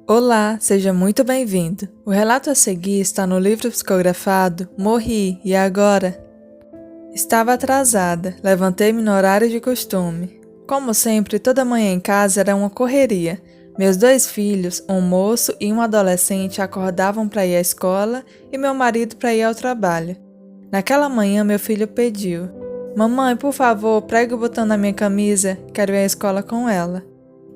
Olá, seja muito bem-vindo. O relato a seguir está no livro psicografado Morri, e agora? Estava atrasada, levantei-me no horário de costume. Como sempre, toda manhã em casa era uma correria. Meus 2 filhos, um moço e um adolescente, acordavam para ir à escola e meu marido para ir ao trabalho. Naquela manhã, meu filho pediu: "Mamãe, por favor, pregue o botão na minha camisa, quero ir à escola com ela."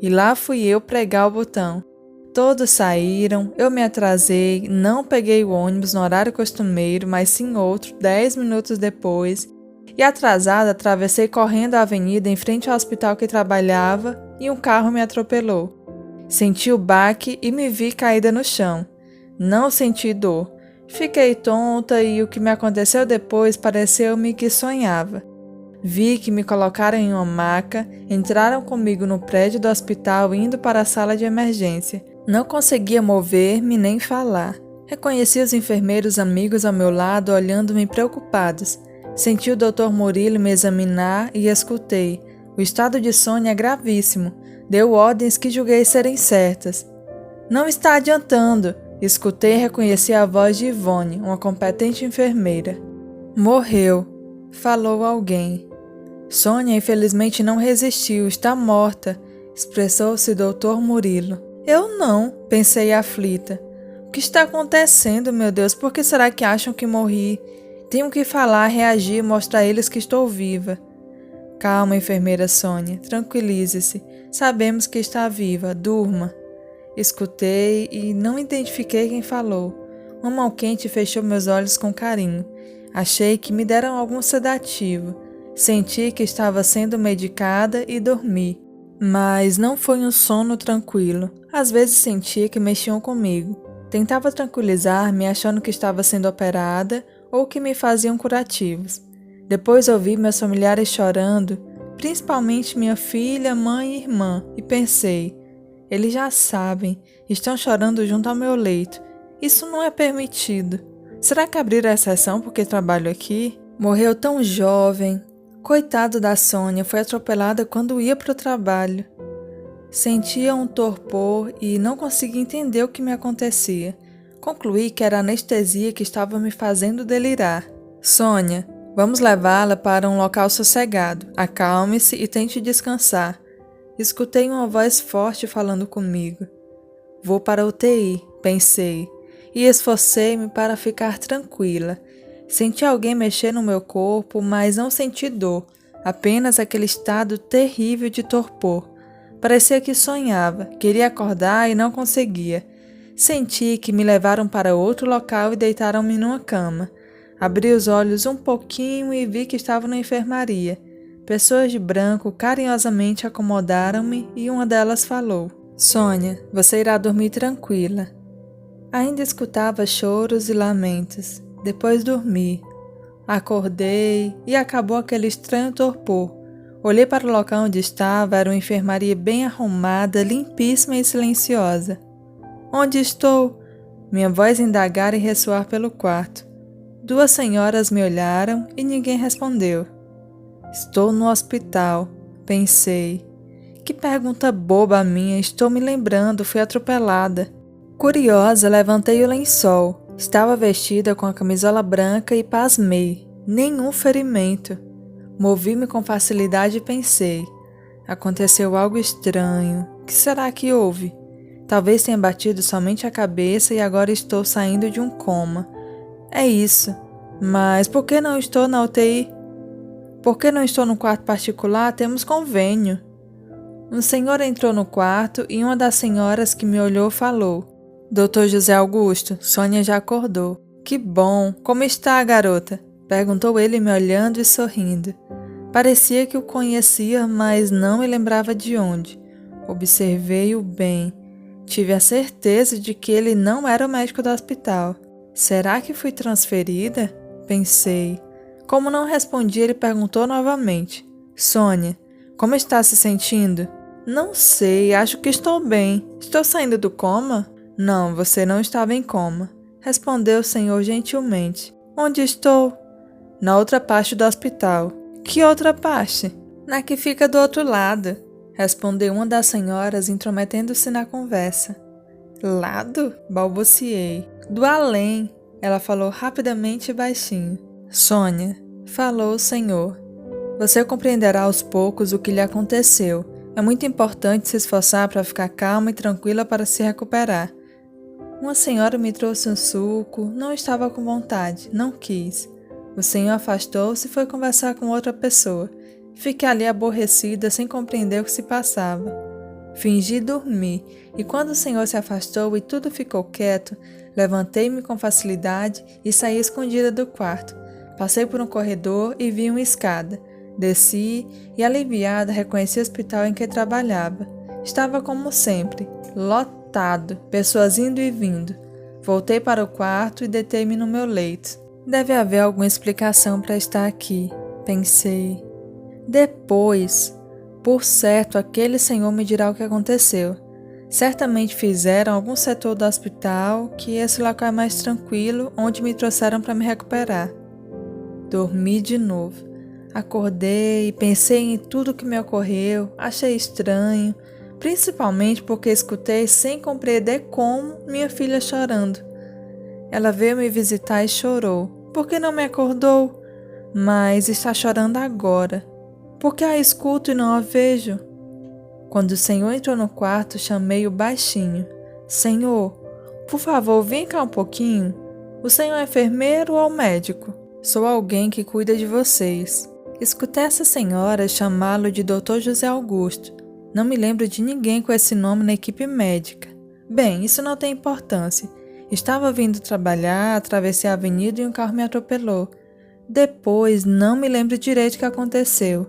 E lá fui eu pregar o botão. Todos saíram, eu me atrasei, não peguei o ônibus no horário costumeiro, mas sim outro, 10 minutos depois, e atrasada atravessei correndo a avenida em frente ao hospital que trabalhava e um carro me atropelou. Senti o baque e me vi caída no chão. Não senti dor. Fiquei tonta e o que me aconteceu depois pareceu-me que sonhava. Vi que me colocaram em uma maca, entraram comigo no prédio do hospital indo para a sala de emergência. Não conseguia mover-me nem falar. Reconheci os enfermeiros amigos ao meu lado olhando-me preocupados. Senti o Dr. Murilo me examinar e escutei. O estado de Sônia é gravíssimo. Deu ordens que julguei serem certas. "Não está adiantando." Escutei e reconheci a voz de Ivone, uma competente enfermeira. "Morreu", falou alguém. "Sônia infelizmente não resistiu, está morta", expressou-se Dr. Murilo. "Eu não", pensei aflita. "O que está acontecendo, meu Deus? Por que será que acham que morri? Tenho que falar, reagir, mostrar a eles que estou viva." "Calma, enfermeira Sônia, tranquilize-se. Sabemos que está viva, durma." Escutei e não identifiquei quem falou. Uma mão quente fechou meus olhos com carinho. Achei que me deram algum sedativo. Senti que estava sendo medicada e dormi. Mas não foi um sono tranquilo. Às vezes sentia que mexiam comigo. Tentava tranquilizar-me achando que estava sendo operada ou que me faziam curativos. Depois ouvi meus familiares chorando, principalmente minha filha, mãe e irmã, e pensei: eles já sabem, estão chorando junto ao meu leito. Isso não é permitido. Será que abriram a exceção porque trabalho aqui? Morreu tão jovem. Coitado da Sônia, foi atropelada quando ia para o trabalho. Sentia um torpor e não conseguia entender o que me acontecia. Concluí que era a anestesia que estava me fazendo delirar. "Sônia, vamos levá-la para um local sossegado. Acalme-se e tente descansar." Escutei uma voz forte falando comigo. "Vou para a UTI", pensei, e esforcei-me para ficar tranquila. Senti alguém mexer no meu corpo, mas não senti dor, apenas aquele estado terrível de torpor. Parecia que sonhava, queria acordar e não conseguia. Senti que me levaram para outro local e deitaram-me numa cama. Abri os olhos um pouquinho e vi que estava na enfermaria. Pessoas de branco carinhosamente acomodaram-me e uma delas falou: "Sônia, você irá dormir tranquila." Ainda escutava choros e lamentos. Depois dormi. Acordei e acabou aquele estranho torpor. Olhei para o local onde estava, era uma enfermaria bem arrumada, limpíssima e silenciosa. "Onde estou?" Minha voz indagara e ressoar pelo quarto. 2 senhoras me olharam e ninguém respondeu. "Estou no hospital", pensei. Que pergunta boba a minha, estou me lembrando, fui atropelada. Curiosa, levantei o lençol. Estava vestida com a camisola branca e pasmei. Nenhum ferimento. Movi-me com facilidade e pensei: aconteceu algo estranho. O que será que houve? Talvez tenha batido somente a cabeça e agora estou saindo de um coma. É isso. Mas por que não estou na UTI? Por que não estou no quarto particular? Temos convênio." Um senhor entrou no quarto e uma das senhoras que me olhou falou: "Dr. José Augusto, Sônia já acordou." "Que bom! Como está, garota?" perguntou ele me olhando e sorrindo. Parecia que o conhecia, mas não me lembrava de onde. Observei-o bem. Tive a certeza de que ele não era o médico do hospital. Será que fui transferida? Pensei. Como não respondi, ele perguntou novamente: "Sônia, como está se sentindo?" "Não sei, acho que estou bem. Estou saindo do coma?" "Não, você não estava em coma", respondeu o senhor gentilmente. "Onde estou?" "Na outra parte do hospital." "Que outra parte?" "Na que fica do outro lado", respondeu uma das senhoras intrometendo-se na conversa. Lado? Balbuciei. Do além, ela falou rapidamente e baixinho. Sônia, falou o Senhor. Você compreenderá aos poucos o que lhe aconteceu. É muito importante se esforçar para ficar calma e tranquila para se recuperar. Uma senhora me trouxe um suco, não estava com vontade, não quis. O senhor afastou-se e foi conversar com outra pessoa. Fiquei ali aborrecida, sem compreender o que se passava. Fingi dormir, e quando o senhor se afastou e tudo ficou quieto, levantei-me com facilidade e saí escondida do quarto. Passei por um corredor e vi uma escada. Desci e, aliviada, reconheci o hospital em que trabalhava. Estava como sempre, lotado, pessoas indo e vindo. Voltei para o quarto e deitei-me no meu leito. Deve haver alguma explicação para estar aqui, pensei. Depois, por certo, aquele senhor me dirá o que aconteceu. Certamente fizeram algum setor do hospital que esse local é mais tranquilo, onde me trouxeram para me recuperar. Dormi de novo. Acordei e pensei em tudo que me ocorreu, achei estranho, principalmente porque escutei sem compreender como minha filha chorando. Ela veio me visitar e chorou. Por que não me acordou? Mas está chorando agora. Por que a escuto e não a vejo? Quando o Senhor entrou no quarto, chamei-o baixinho. Senhor, por favor, vem cá um pouquinho. O senhor é enfermeiro ou médico? Sou alguém que cuida de vocês. Escutei essa senhora chamá-lo de Dr. José Augusto. Não me lembro de ninguém com esse nome na equipe médica. Bem, isso não tem importância. Estava vindo trabalhar, atravessei a avenida e um carro me atropelou. Depois, não me lembro direito o que aconteceu.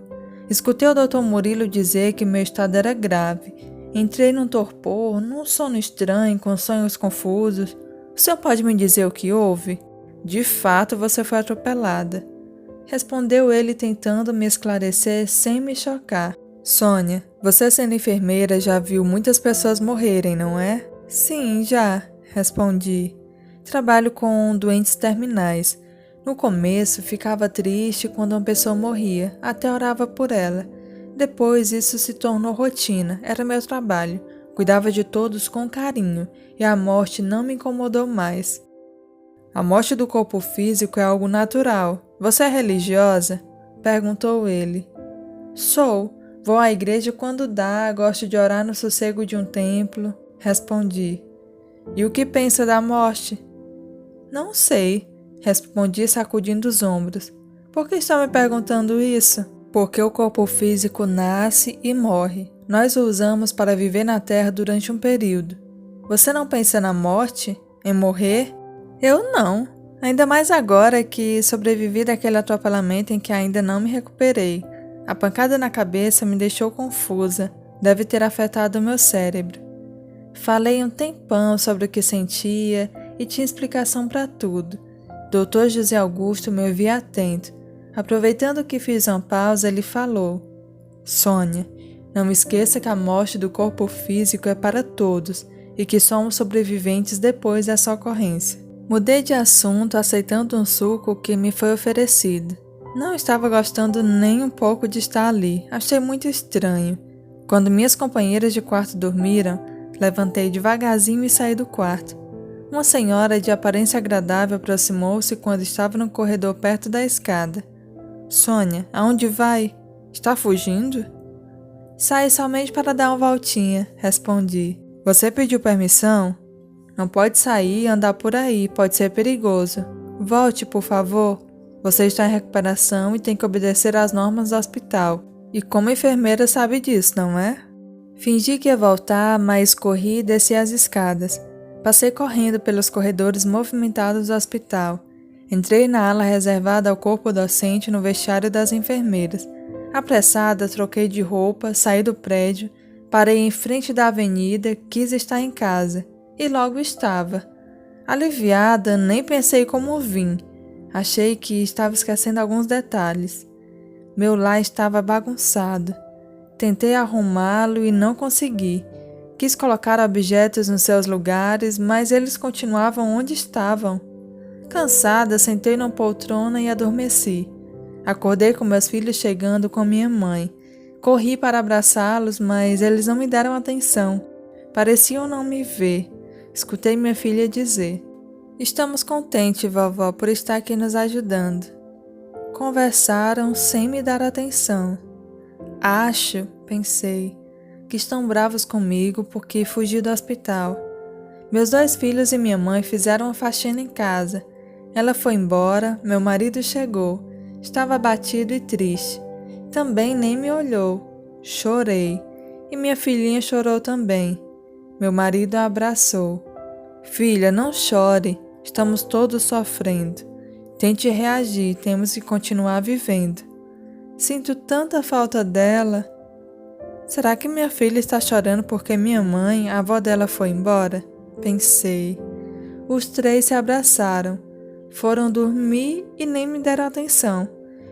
Escutei o Dr. Murilo dizer que meu estado era grave. Entrei num torpor, num sono estranho, com sonhos confusos. O senhor pode me dizer o que houve? De fato, você foi atropelada. Respondeu ele tentando me esclarecer sem me chocar. Sônia, você sendo enfermeira já viu muitas pessoas morrerem, não é? Sim, já, respondi. Trabalho com doentes terminais. No começo, ficava triste quando uma pessoa morria, até orava por ela. Depois, isso se tornou rotina, era meu trabalho. Cuidava de todos com carinho, e a morte não me incomodou mais. A morte do corpo físico é algo natural. Você é religiosa? Perguntou ele. Sou. Vou à igreja quando dá, gosto de orar no sossego de um templo. Respondi. E o que pensa da morte? Não sei. Respondi sacudindo os ombros. Por que está me perguntando isso? Porque o corpo físico nasce e morre. Nós o usamos para viver na Terra durante um período. Você não pensa na morte? Em morrer? Eu não. Ainda mais agora que sobrevivi daquele atropelamento em que ainda não me recuperei. A pancada na cabeça me deixou confusa. Deve ter afetado o meu cérebro. Falei um tempão sobre o que sentia e tinha explicação para tudo. Dr. José Augusto me ouvia atento. Aproveitando que fiz uma pausa, ele falou. Sônia, não esqueça que a morte do corpo físico é para todos e que somos sobreviventes depois dessa ocorrência. Mudei de assunto aceitando um suco que me foi oferecido. Não estava gostando nem um pouco de estar ali, achei muito estranho. Quando minhas companheiras de quarto dormiram, levantei devagarzinho e saí do quarto. Uma senhora de aparência agradável aproximou-se quando estava no corredor perto da escada. Sônia, aonde vai? Está fugindo? Saí somente para dar uma voltinha, respondi. Você pediu permissão? Não pode sair e andar por aí, pode ser perigoso. Volte, por favor. Você está em recuperação e tem que obedecer às normas do hospital. E como enfermeira sabe disso, não é? Fingi que ia voltar, mas corri e desci as escadas. Passei correndo pelos corredores movimentados do hospital. Entrei na ala reservada ao corpo docente no vestiário das enfermeiras. Apressada, troquei de roupa, saí do prédio, parei em frente da avenida, quis estar em casa. E logo estava. Aliviada, nem pensei como vim. Achei que estava esquecendo alguns detalhes. Meu lar estava bagunçado. Tentei arrumá-lo e não consegui. Quis colocar objetos nos seus lugares, mas eles continuavam onde estavam. Cansada, sentei numa poltrona e adormeci. Acordei com meus filhos chegando com minha mãe. Corri para abraçá-los, mas eles não me deram atenção. Pareciam não me ver. escutei minha filha dizer: "Estamos contentes, vovó, por estar aqui nos ajudando." Conversaram sem me dar atenção. Acho, pensei, que estão bravos comigo porque fugi do hospital. Meus 2 filhos e minha mãe fizeram uma faxina em casa. Ela foi embora, meu marido chegou. Estava abatido e triste. Também nem me olhou. Chorei. E minha filhinha chorou também. Meu marido a abraçou. "Filha, não chore. Estamos todos sofrendo. Tente reagir, temos que continuar vivendo. Sinto tanta falta dela." Será que minha filha está chorando porque minha mãe, a avó dela, foi embora? Pensei. Os 3 se abraçaram. Foram dormir e nem me deram atenção.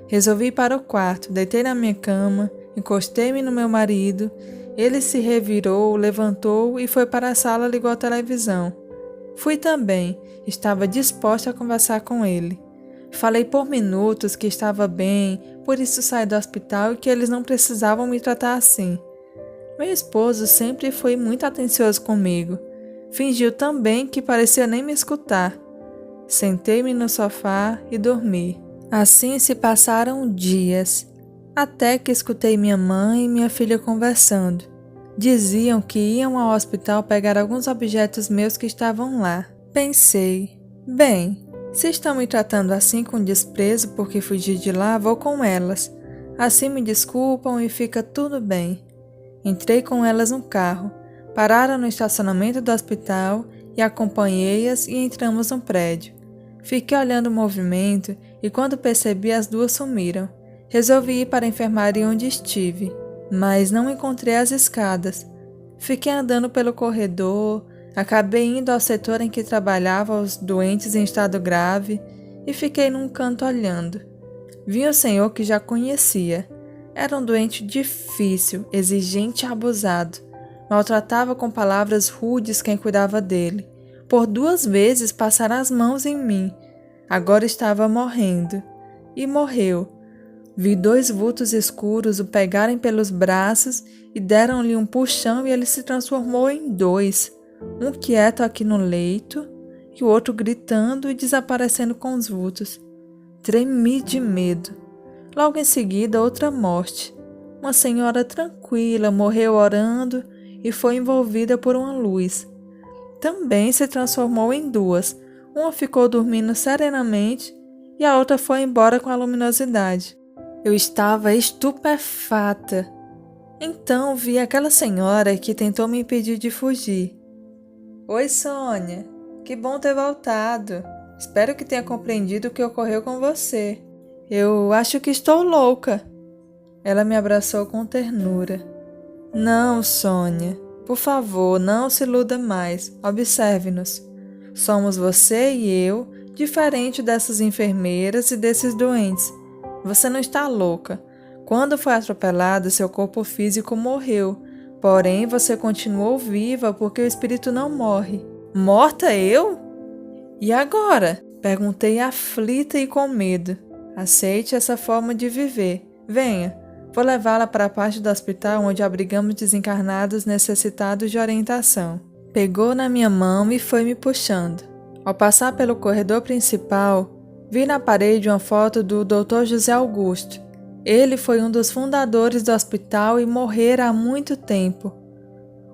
Resolvi ir para o quarto, deitei na minha cama, encostei-me no meu marido. Ele se revirou, levantou e foi para a sala e ligou a televisão. Fui também, estava disposta a conversar com ele. Falei por minutos que estava bem, por isso saí do hospital e que eles não precisavam me tratar assim. Meu esposo sempre foi muito atencioso comigo. Fingiu também que parecia nem me escutar. Sentei-me no sofá e dormi. Assim se passaram dias, até que escutei minha mãe e minha filha conversando. Diziam que iam ao hospital pegar alguns objetos meus que estavam lá. Pensei, bem, se estão me tratando assim com desprezo porque fugi de lá, vou com elas. Assim me desculpam e fica tudo bem. Entrei com elas no carro. Pararam no estacionamento do hospital e acompanhei-as e entramos no prédio. Fiquei olhando o movimento e quando percebi as 2 sumiram. Resolvi ir para a enfermaria onde estive, mas não encontrei as escadas. Fiquei andando pelo corredor, acabei indo ao setor em que trabalhavam os doentes em estado grave e fiquei num canto olhando. Vi um senhor que já conhecia. Era um doente difícil, exigente e abusado. Maltratava com palavras rudes quem cuidava dele. Por 2 vezes passaram as mãos em mim. Agora estava morrendo. E morreu. Vi 2 vultos escuros o pegarem pelos braços e deram-lhe um puxão e ele se transformou em 2. Um quieto aqui no leito e o outro gritando e desaparecendo com os vultos. Tremi de medo. Logo em seguida, outra morte. Uma senhora tranquila morreu orando e foi envolvida por uma luz. Também se transformou em 2. Uma ficou dormindo serenamente e a outra foi embora com a luminosidade. Eu estava estupefata. Então vi aquela senhora que tentou me impedir de fugir. "Oi, Sônia. Que bom ter voltado. Espero que tenha compreendido o que ocorreu com você. Eu acho que estou louca." Ela me abraçou com ternura. "Não, Sônia. Por favor, não se iluda mais. Observe-nos. Somos você e eu, diferente dessas enfermeiras e desses doentes. Você não está louca. Quando foi atropelada, seu corpo físico morreu. Porém, você continuou viva porque o espírito não morre." "Morta eu? E agora?" Perguntei aflita e com medo. "Aceite essa forma de viver. Venha. Vou levá-la para a parte do hospital onde abrigamos desencarnados necessitados de orientação." Pegou na minha mão e foi me puxando. Ao passar pelo corredor principal, vi na parede uma foto do Dr. José Augusto. Ele foi um dos fundadores do hospital e morrera há muito tempo.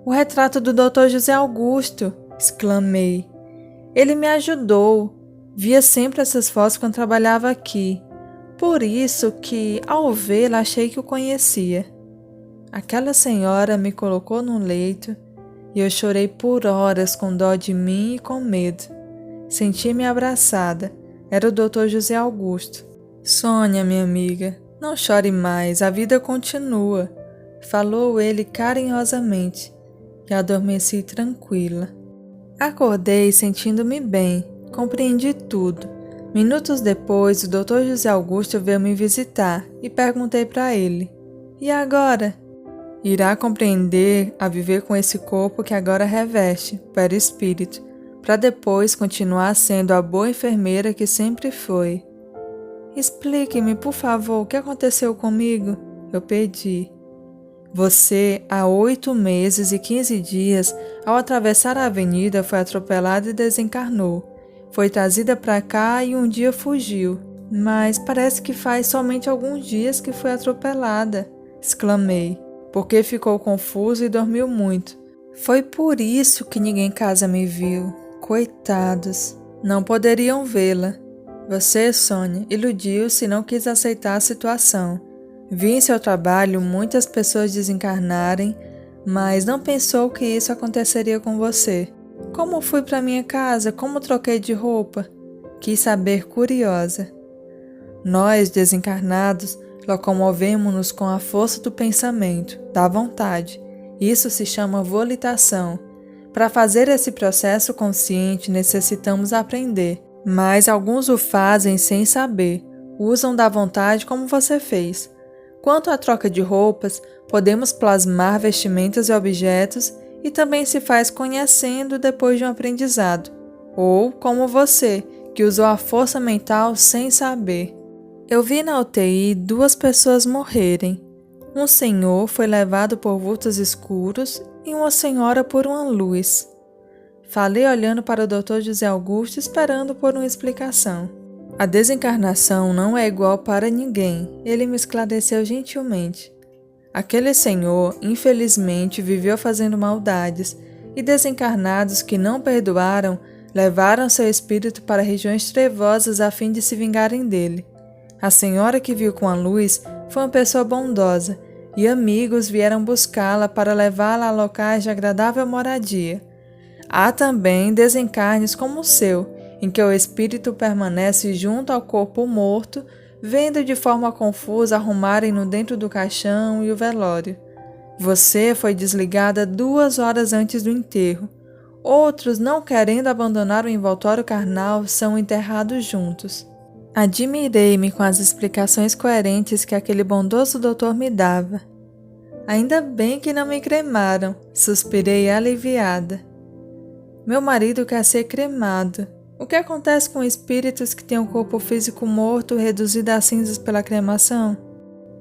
"O retrato do Dr. José Augusto!" exclamei. "Ele me ajudou. Via sempre essas fotos quando trabalhava aqui. Por isso que, ao vê-la, achei que o conhecia." Aquela senhora me colocou no leito e eu chorei por horas com dó de mim e com medo. Senti-me abraçada. Era o Dr. José Augusto. "Sônia, minha amiga, não chore mais, a vida continua", falou ele carinhosamente, e adormeci tranquila. Acordei sentindo-me bem, compreendi tudo. Minutos depois, o Dr. José Augusto veio me visitar e perguntei para ele: "E agora?" "Irá compreender a viver com esse corpo que agora reveste, perispírito, para depois continuar sendo a boa enfermeira que sempre foi." "Explique-me, por favor, o que aconteceu comigo?" eu pedi. "Você, há 8 meses e 15 dias, Ao atravessar a avenida, foi atropelada e desencarnou. Foi trazida para cá e um dia fugiu. Mas parece que faz somente alguns dias que foi atropelada, exclamei, porque ficou confuso e dormiu muito. Foi por isso que ninguém em casa me viu. Coitados, não poderiam vê-la. Você, Sônia, iludiu-se e não quis aceitar a situação. Vi em seu trabalho muitas pessoas desencarnarem, mas não pensou que isso aconteceria com você. Como fui para minha casa? Como troquei de roupa? Quis saber, curiosa. Nós, desencarnados, locomovemo-nos com a força do pensamento, da vontade. Isso se chama volitação. Para fazer esse processo consciente, necessitamos aprender, mas alguns o fazem sem saber, usam da vontade como você fez. Quanto à troca de roupas, podemos plasmar vestimentas e objetos e também se faz conhecendo depois de um aprendizado, ou como você, que usou a força mental sem saber. Eu vi na UTI 2 pessoas morrerem. Um senhor foi levado por vultos escuros e uma senhora por uma luz. Falei olhando para o Dr. José Augusto esperando por uma explicação. A desencarnação não é igual para ninguém, ele me esclareceu gentilmente. Aquele senhor, infelizmente, viveu fazendo maldades, e desencarnados que não perdoaram levaram seu espírito para regiões trevosas a fim de se vingarem dele. A senhora que viu com a luz foi uma pessoa bondosa, e amigos vieram buscá-la para levá-la a locais de agradável moradia. Há também desencarnes como o seu, em que o espírito permanece junto ao corpo morto, vendo de forma confusa arrumarem-no dentro do caixão e o velório. Você foi desligada 2 horas antes do enterro. Outros, não querendo abandonar o envoltório carnal, são enterrados juntos. Admirei-me com as explicações coerentes que aquele bondoso doutor me dava. Ainda bem que não me cremaram, suspirei aliviada. Meu marido quer ser cremado. O que acontece com espíritos que têm o corpo físico morto reduzido a cinzas pela cremação?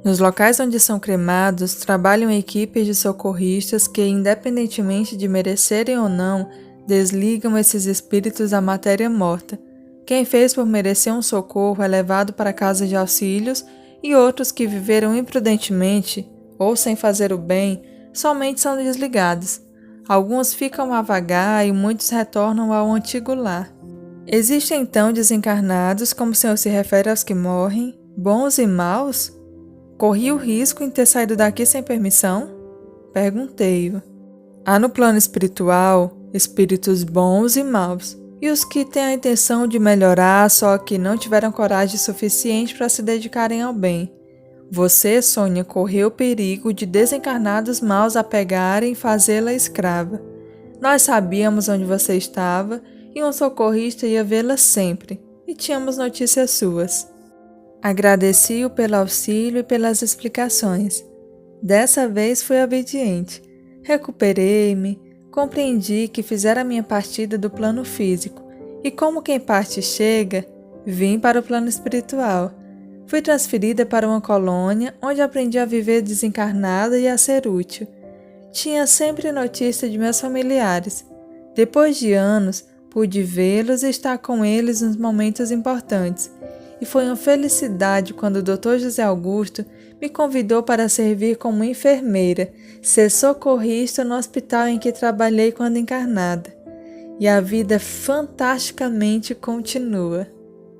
Nos locais onde são cremados, trabalham equipes de socorristas que, independentemente de merecerem ou não, desligam esses espíritos da matéria morta. Quem fez por merecer um socorro é levado para a casa de auxílios e outros que viveram imprudentemente ou sem fazer o bem somente são desligados. Alguns ficam a vagar e muitos retornam ao antigo lar. Existem então desencarnados, como o senhor se refere aos que morrem, bons e maus? Corri o risco em ter saído daqui sem permissão? Perguntei-o. Há no plano espiritual espíritos bons e maus, e os que têm a intenção de melhorar, só que não tiveram coragem suficiente para se dedicarem ao bem. Você, Sônia, correu o perigo de desencarnados maus a pegarem e fazê-la escrava. Nós sabíamos onde você estava e um socorrista ia vê-la sempre, e tínhamos notícias suas. Agradeci-o pelo auxílio e pelas explicações. Dessa vez fui obediente. Recuperei-me, compreendi que fizera a minha partida do plano físico, e como quem parte chega, vim para o plano espiritual. Fui transferida para uma colônia, onde aprendi a viver desencarnada e a ser útil. Tinha sempre notícia de meus familiares. Depois de anos, pude vê-los e estar com eles nos momentos importantes. E foi uma felicidade quando o Dr. José Augusto me convidou para servir como enfermeira, ser socorrista no hospital em que trabalhei quando encarnada. E a vida fantasticamente continua.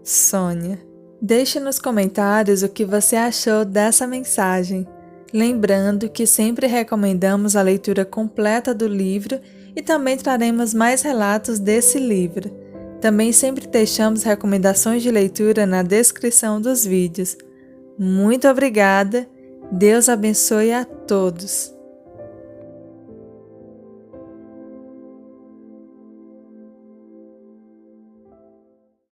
Sônia. Deixe nos comentários o que você achou dessa mensagem. Lembrando que sempre recomendamos a leitura completa do livro e também traremos mais relatos desse livro. Também sempre deixamos recomendações de leitura na descrição dos vídeos. Muito obrigada, Deus abençoe a todos.